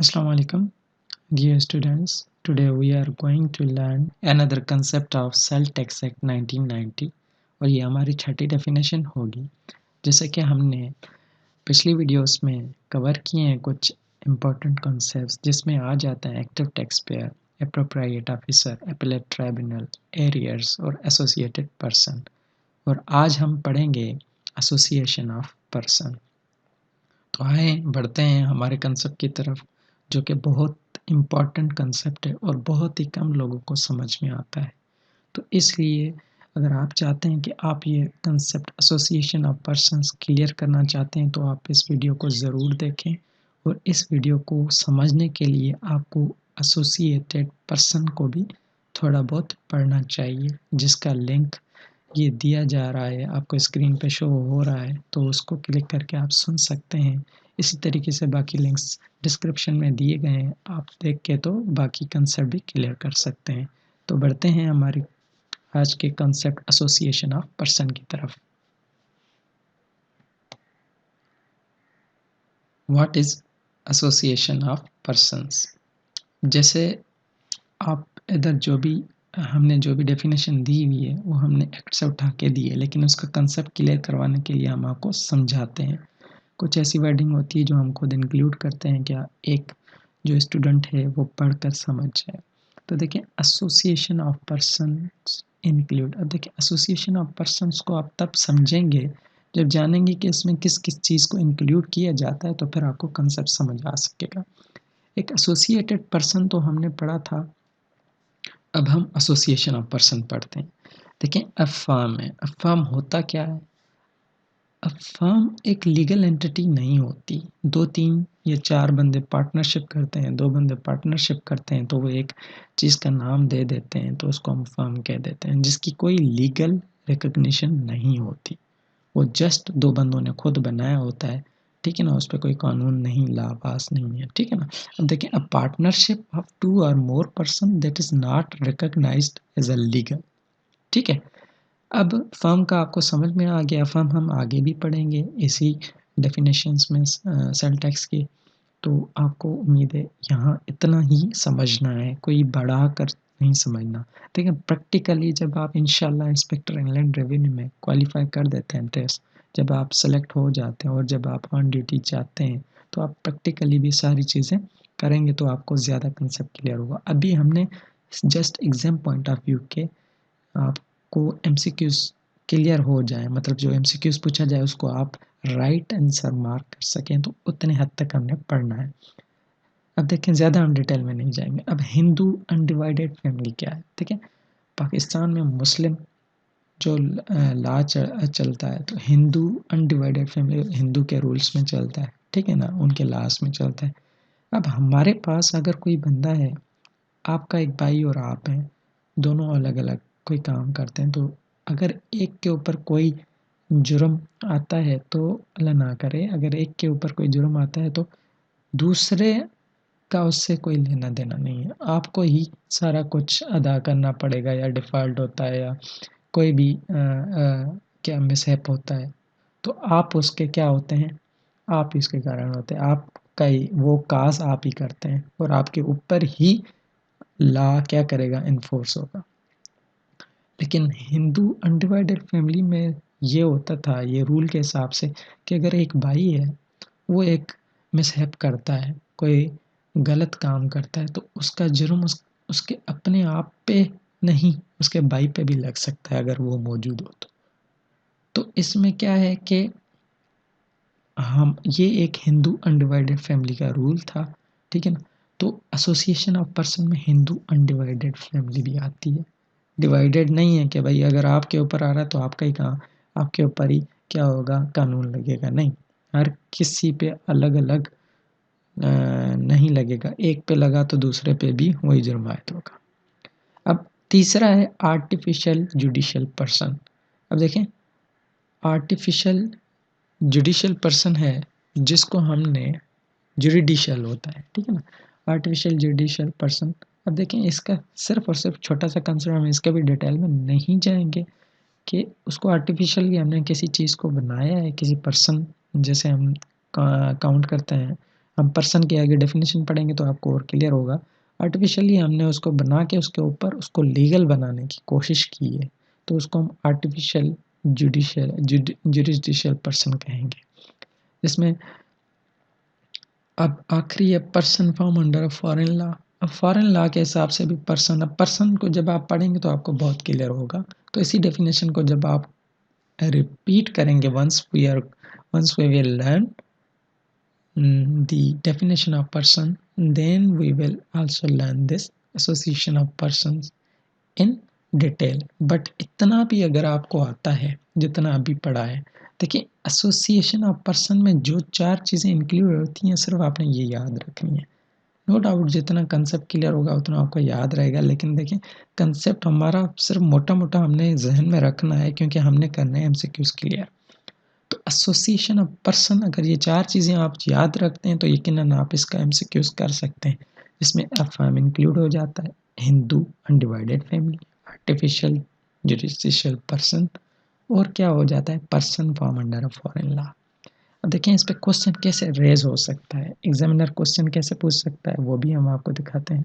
Assalamu alaikum, dear students. Today we are going to learn another concept of Cell Tax Act 1990 और ये हमारी छठी definition होगी। जैसे कि हमने पिछली वीडियोस में कवर किए हैं कुछ इम्पोर्टेंट कॉन्सेप्ट्स जिसमें आ जाता है active tax payer, appropriate officer, appellate tribunal, arrears और एसोसिएटेड पर्सन। और आज हम पढ़ेंगे एसोसिएशन ऑफ पर्सन। तो आए बढ़ते हैं हमारे कंसेप्ट की तरफ, जो कि बहुत इम्पॉर्टेंट कंसेप्ट है और बहुत ही कम लोगों को समझ में आता है। तो इसलिए अगर आप चाहते हैं कि आप ये concept association of persons clear करना चाहते हैं तो आप इस वीडियो को ज़रूर देखें। और इस वीडियो को समझने के लिए आपको एसोसिएटेड पर्सन को भी थोड़ा बहुत पढ़ना चाहिए, जिसका लिंक ये दिया जा रहा है, आपको स्क्रीन पे शो हो रहा है, तो उसको क्लिक करके आप सुन सकते हैं। इसी तरीके से बाकी लिंक्स डिस्क्रिप्शन में दिए गए हैं, आप देख के तो बाकी कंसेप्ट भी क्लियर कर सकते हैं। तो बढ़ते हैं हमारी आज के कंसेप्ट एसोसिएशन ऑफ पर्सन की तरफ। What is association of persons? जैसे आप इधर हमने जो भी डेफिनेशन दी हुई है वो हमने एक्ट से उठा के दी है, लेकिन उसका कंसेप्ट क्लियर करवाने के लिए हम आपको समझाते हैं। कुछ ऐसी वर्डिंग होती है जो हम खुद इंक्लूड करते हैं, क्या एक जो स्टूडेंट है वो पढ़कर समझ जाए। तो देखिए एसोसिएशन ऑफ पर्सन्स इंक्लूड, अब देखिए एसोसिएशन ऑफ पर्सन्स को आप तब समझेंगे जब जानेंगे कि इसमें किस किस चीज़ को इंक्लूड किया जाता है, तो फिर आपको कंसेप्ट समझ आ सकेगा। एक एसोसिएटेड पर्सन तो हमने पढ़ा था, अब हम एसोसिएशन ऑफ पर्सन पढ़ते हैं। देखें अ फर्म है, अ फर्म होता क्या है? अ फर्म एक लीगल एंटिटी नहीं होती। 2-3 या 4 बंदे पार्टनरशिप करते हैं, 2 बंदे पार्टनरशिप करते हैं तो वो एक चीज़ का नाम दे देते हैं, तो उसको हम फर्म कह देते हैं, जिसकी कोई लीगल रिकॉग्निशन नहीं होती। वो जस्ट 2 बंदों ने खुद बनाया होता है, ठीक है ना, उस पे कोई कानून नहीं, लॉ पास नहीं है, ठीक है ना। अब देखिए अ पार्टनरशिप ऑफ 2 और more person that is not recognized as a legal, ठीक है। अब फर्म का आपको समझ में आ गया। फर्म हम आगे भी पढ़ेंगे इसी डेफिनेशंस में सेल टैक्स की, तो आपको उम्मीद है यहाँ इतना ही समझना है, कोई बढ़ा कर नहीं समझना। ठीक है, प्रैक्टिकली जब आप इंशाल्लाह इंस्पेक्टर इनलैंड रेवेन्यू में क्वालिफाई कर देते हैं टेस्ट, जब आप सेलेक्ट हो जाते हैं और जब आप ऑन ड्यूटी जाते हैं, तो आप प्रैक्टिकली भी सारी चीज़ें करेंगे तो आपको ज़्यादा कंसेप्ट क्लियर होगा। अभी हमने just exam point of view के आपको एमसीक्यूज क्लियर हो जाए, मतलब जो एमसीक्यूज पूछा जाए उसको आप राइट आंसर मार्क कर सकें, तो उतने हद तक हमने पढ़ना है। अब देखें, ज़्यादा हम डिटेल में नहीं जाएंगे। अब हिंदू अनडिवाइडेड फैमिली क्या है? ठीक है, पाकिस्तान में मुस्लिम जो लॉ चलता है, तो हिंदू अनडिवाइडेड फैमिली हिंदू के रूल्स में चलता है, ठीक है ना, उनके लॉस में चलता है। अब हमारे पास अगर कोई बंदा है, आपका एक भाई और आप हैं, दोनों अलग अलग कोई काम करते हैं, तो अगर एक के ऊपर कोई जुर्म आता है, तो अल्लाह ना करे, अगर एक के ऊपर कोई जुर्म आता है तो दूसरे का उससे कोई लेना देना नहीं है, आपको ही सारा कुछ अदा करना पड़ेगा, या डिफ़ॉल्ट होता है या कोई भी क्या मिसहैप होता है, तो आप उसके क्या होते हैं, आप ही उसके कारण होते हैं, आपका ही वो काज आप ही करते हैं और आपके ऊपर ही लॉ क्या करेगा, इन्फोर्स होगा। लेकिन हिंदू अनडिवाइडेड फैमिली में ये होता था, ये रूल के हिसाब से, कि अगर एक भाई है, वो एक मिसहैप करता है, कोई गलत काम करता है, तो उसका जुर्म उसके अपने आप पे नहीं, उसके भाई पे भी लग सकता है अगर वो मौजूद हो तो इसमें क्या है कि हम ये एक हिंदू अनडिवाइडेड फैमिली का रूल था, ठीक है ना। तो एसोसिएशन ऑफ पर्सन में हिंदू अनडिवाइडेड फैमिली भी आती है। डिवाइडेड नहीं है कि भाई अगर आपके ऊपर आ रहा है तो आपका ही काम, आपके ऊपर ही क्या होगा, कानून लगेगा, नहीं, हर किसी पे अलग अलग नहीं लगेगा, एक पे लगा तो दूसरे पे भी वही जुर्म आयद होगा। अब तीसरा है आर्टिफिशियल जुडिशियल पर्सन। अब देखें, आर्टिफिशियल जुडिशियल पर्सन है जिसको हमने, जुडिशियल होता है, ठीक है ना, आर्टिफिशियल जुडिशियल पर्सन। अब देखें, इसका सिर्फ और सिर्फ छोटा सा कंसेप्ट, हम इसका भी डिटेल में नहीं जाएंगे कि उसको आर्टिफिशियली हमने किसी चीज़ को बनाया है, किसी पर्सन, जैसे हम काउंट करते हैं हम पर्सन के आगे डेफिनेशन पढ़ेंगे तो आपको और क्लियर होगा। आर्टिफिशियली हमने उसको बना के उसके ऊपर उसको लीगल बनाने की कोशिश की है, तो उसको हम आर्टिफिशियल जुडिशियल पर्सन कहेंगे। जिसमें अब आखिरी है person form under foreign law. अब फॉरेन लॉ के हिसाब से भी पर्सन, अब पर्सन को जब आप पढ़ेंगे तो आपको बहुत क्लियर होगा। तो इसी डेफिनेशन को जब आप रिपीट करेंगे once we will learn the definition of person, then we will also learn this association of persons in detail. But इतना भी अगर आपको आता है जितना अभी पढ़ा है, देखिए एसोसिएशन ऑफ पर्सन में जो 4 चीज़ें इंक्लूड होती हैं सिर्फ आपने ये याद रखनी है। नो डाउट जितना कंसेप्ट क्लियर होगा उतना आपको याद रहेगा, लेकिन देखिए कंसेप्ट हमारा सिर्फ मोटा मोटा हमने जहन में रखना है क्योंकि हमने करना है एमसीक्यूज क्लियर। तो एसोसिएशन ऑफ पर्सन, अगर ये 4 चीज़ें आप याद रखते हैं तो यकीनन आप इसका एमसीक्यूज कर सकते हैं। इसमें अफर्म इंक्लूड हो जाता है, Hindu undivided family, artificial judicial person, और क्या हो जाता है person form under a foreign law. अब देखें इस पे क्वेश्चन कैसे रेज हो सकता है, एग्जामिनर क्वेश्चन कैसे पूछ सकता है वो भी हम आपको दिखाते हैं।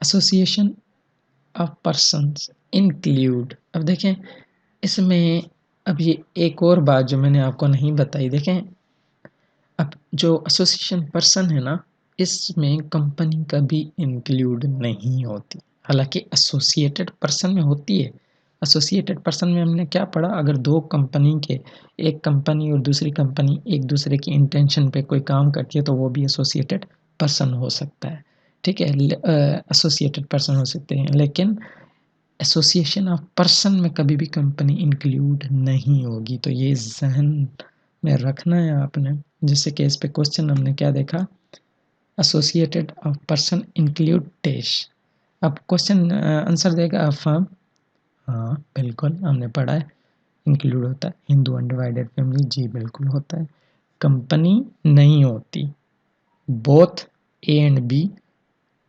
एसोसिएशन ऑफ पर्सन्स इंक्लूड, अब देखें इसमें अब ये एक और बात जो मैंने आपको नहीं बताई, देखें अब जो एसोसिएशन पर्सन है ना, इसमें कंपनी कभी इंक्लूड नहीं होती, हालांकि एसोसिएटेड पर्सन में होती है। एसोसिएटेड पर्सन में हमने क्या पढ़ा, अगर दो कंपनी के, एक कंपनी और दूसरी कंपनी एक दूसरे की इंटेंशन पे कोई काम करती है तो वो भी एसोसिएटेड पर्सन हो सकता है, ठीक है, एसोसिएटेड पर्सन हो सकते हैं। लेकिन एसोसिएशन ऑफ पर्सन में कभी भी कंपनी इंक्लूड नहीं होगी, तो ये जहन में रखना है आपने। जैसे कि इस पे क्वेश्चन हमने क्या देखा, associated of person include dash. अब क्वेश्चन आंसर देगा अफर्म, हाँ बिल्कुल हमने पढ़ा है इंक्लूड होता है। हिंदू अनडिवाइडेड फैमिली, जी बिल्कुल होता है। कंपनी नहीं होती, बोथ ए एंड बी।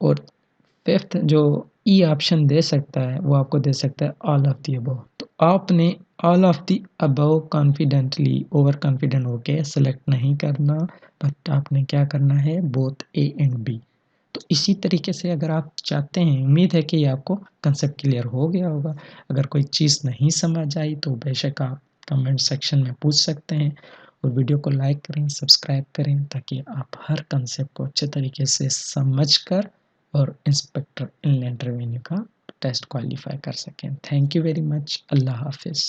और फिफ्थ जो ई ऑप्शन दे सकता है वो आपको दे सकता है ऑल ऑफ द अबव। तो आपने all of the above confidently over confident होके सेलेक्ट नहीं करना, बट आपने क्या करना है बोथ ए एंड बी। तो इसी तरीके से अगर आप चाहते हैं, उम्मीद है कि ये आपको कंसेप्ट क्लियर हो गया होगा। अगर कोई चीज़ नहीं समझ आई तो बेशक आप कमेंट सेक्शन में पूछ सकते हैं, और वीडियो को लाइक करें, सब्सक्राइब करें, ताकि आप हर कंसेप्ट को अच्छे तरीके से समझ कर और इंस्पेक्टर इनलैंड रेवेन्यू का टेस्ट क्वालिफाई कर सकें। Thank you very much. अल्लाह हाफिज़।